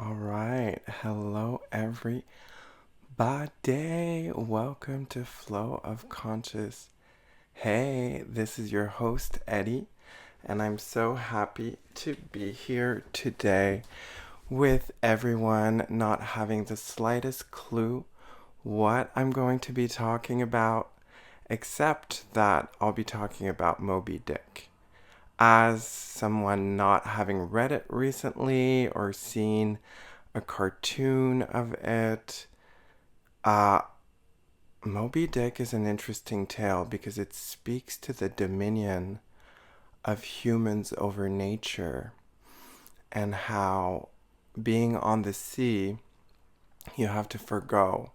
All right. Hello, everybody. Welcome to Flow of Conscious. Hey, this is your host, Eddie, and I'm so happy to be here today with everyone not having the slightest clue what I'm going to be talking about, except that I'll be talking about Moby Dick. As someone not having read it recently or seen a cartoon of it, uh, Moby Dick is an interesting tale because it speaks to the dominion of humans over nature and how being on the sea, you have to forgo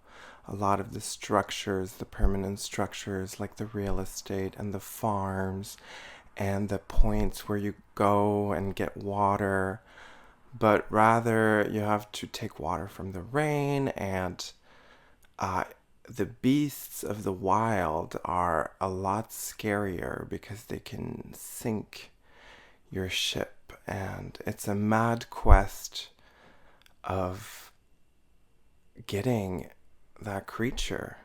a lot of the structures, the permanent structures like the real estate and the farms and the points where you go and get water, but rather you have to take water from the rain, and uh, the beasts of the wild are a lot scarier because they can sink your ship, and it's a mad quest of getting that creature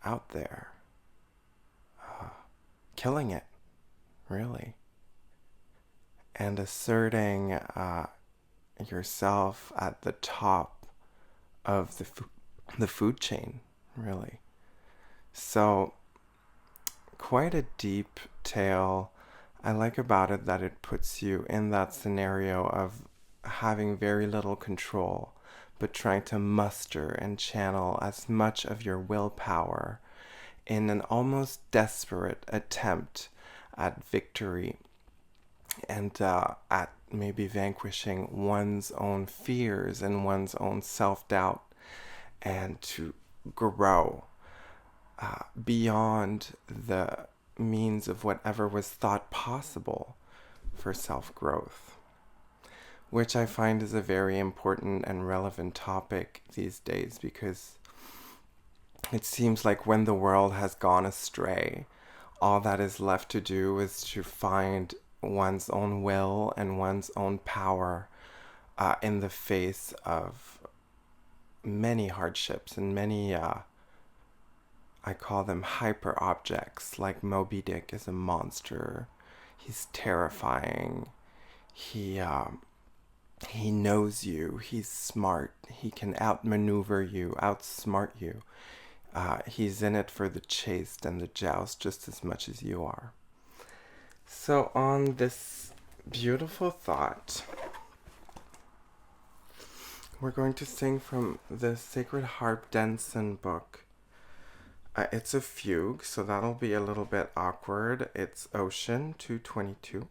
out there, killing it, really, and asserting yourself at the top of the food chain, really. So, quite a deep tale. I like about it that it puts you in that scenario of having very little control, but trying to muster and channel as much of your willpower in an almost desperate attempt at victory and at maybe vanquishing one's own fears and one's own self doubt, and to grow beyond the means of whatever was thought possible for self growth, which I find is a very important and relevant topic these days because it seems like when the world has gone astray, all that is left to do is to find one's own will and one's own power in the face of many hardships and many I call them hyper objects. Like Moby Dick is a monster. He's terrifying. He knows you. He's smart. He can outmaneuver you, outsmart you. He's in it for the chase and the joust just as much as you are. So on this beautiful thought, we're going to sing from the Sacred Harp Denson book. It's a fugue, so that'll be a little bit awkward. It's Ocean 222.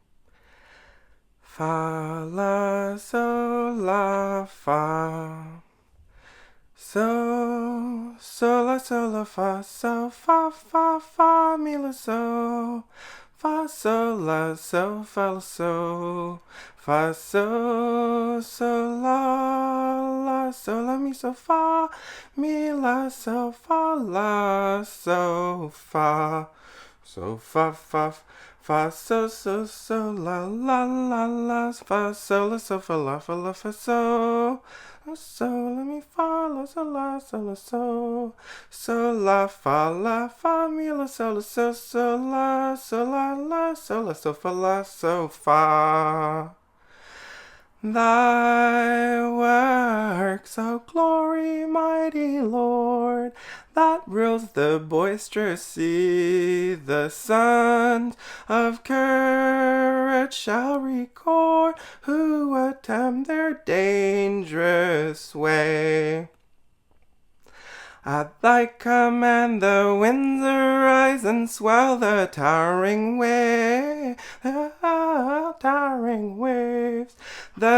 Fa, la, sol, la, fa. So, la, sol, la, fa, so, fa, mi, la, so. Fa, sol, la, so, fa, la, so. Fa, so, la, mi, so, fa. Mi, la, so, fa, la, so, fa. So, fa, so, la, fa, so, la, fa, so. So, let me fa, la, so, so, la, fa, mi, la, so, la, so, fa. Thy works, O glory, mighty Lord, that rules the boisterous sea, the sons of courage shall record, who attempt their dangerous way. At thy command the winds arise and swell the towering waves. The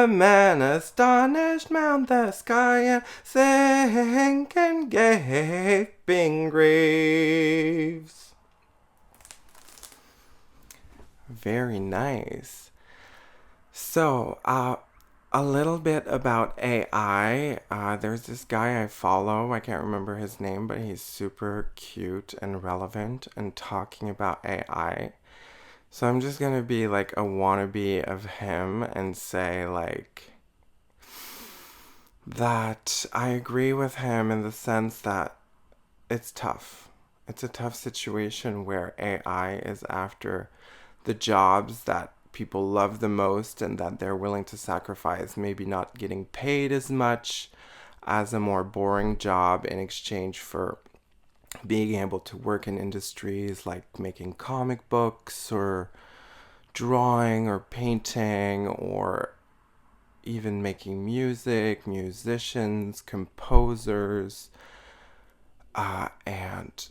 men astonished mount the sky and sink in gaping graves. Very nice. So, a little bit about AI. There's this guy I follow. I can't remember his name, but he's super cute and relevant and talking about AI. So I'm just gonna be like a wannabe of him and say, like, that I agree with him in the sense that it's tough. It's a tough situation where AI is after the jobs that people love the most and that they're willing to sacrifice, maybe not getting paid as much as a more boring job in exchange for being able to work in industries like making comic books or drawing or painting or even making music, musicians, composers, and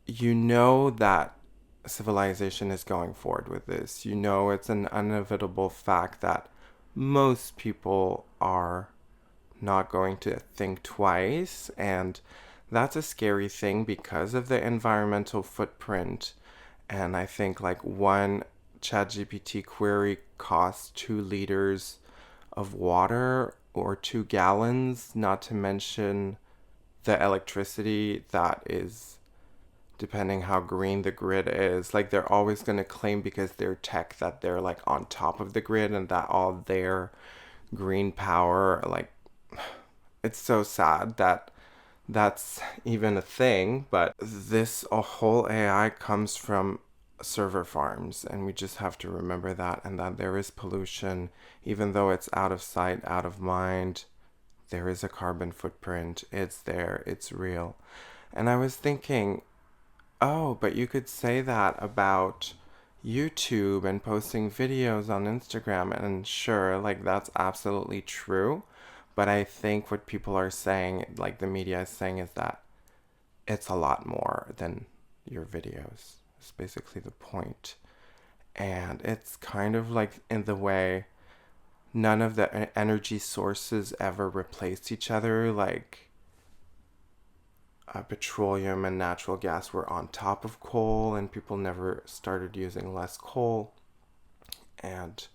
you know that civilization is going forward with this. You know it's an inevitable fact that most people are not going to think twice, and that's a scary thing because of the environmental footprint. And I think like one ChatGPT query costs 2 liters of water or 2 gallons, not to mention the electricity that is depending how green the grid is. Like they're always going to claim because they're tech that they're like on top of the grid and that all their green power, like it's so sad that that's even a thing. But this a whole AI comes from server farms, and we just have to remember that, and that there is pollution even though it's out of sight, out of mind. There is a carbon footprint. It's there, it's real. And I was thinking, oh, but you could say that about YouTube and posting videos on Instagram, and sure, like that's absolutely true. But I think what people are saying, like the media is saying, is that it's a lot more than your videos. It's basically the point. And it's kind of like in the way none of the energy sources ever replaced each other. Like petroleum and natural gas were on top of coal, and people never started using less coal. And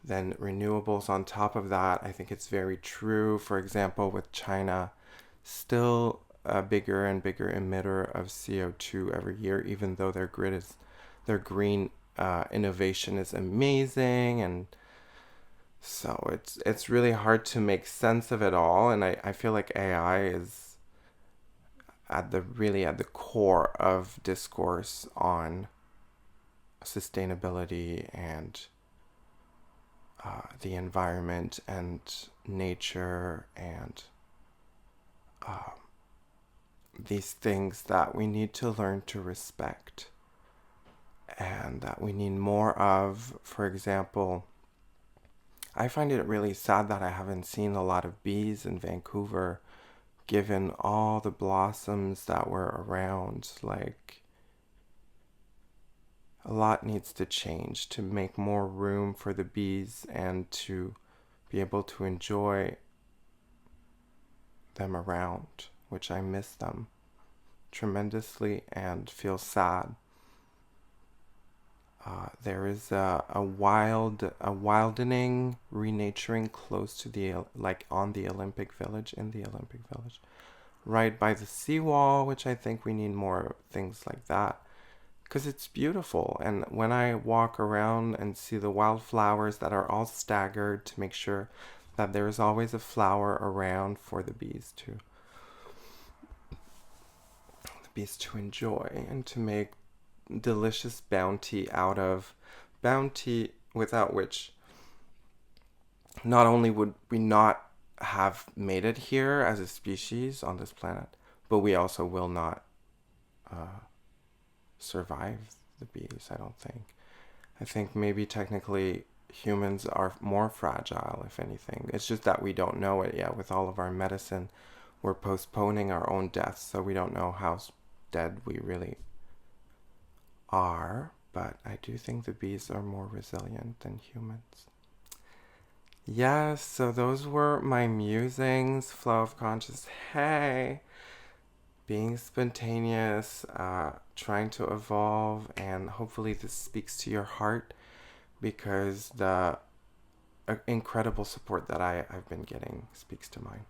then renewables on top of that. I think it's very true. For example, with China, still a bigger and bigger emitter of CO2 every year, even though their green innovation is amazing. And so it's really hard to make sense of it all. And I feel like AI is at the core of discourse on sustainability and the environment and nature and these things that we need to learn to respect and that we need more of. For example, I find it really sad that I haven't seen a lot of bees in Vancouver given all the blossoms that were around. Like, a lot needs to change to make more room for the bees and to be able to enjoy them around, which I miss them tremendously and feel sad. There is a wildening, renaturing close to like on the Olympic Village, in the Olympic Village, right by the seawall, which I think we need more things like that because it's beautiful. And when I walk around and see the wildflowers that are all staggered to make sure that there is always a flower around for the bees to enjoy and to make delicious bounty out of, bounty without which not only would we not have made it here as a species on this planet, but we also will not survive the bees, I don't think. I think maybe technically humans are more fragile, if anything. It's just that we don't know it yet. With all of our medicine, we're postponing our own deaths, so we don't know how dead we really are. But I do think the bees are more resilient than humans. Yes, so those were my musings, flow of conscious. Hey, being spontaneous, trying to evolve, and hopefully this speaks to your heart because the incredible support that I've been getting speaks to mine.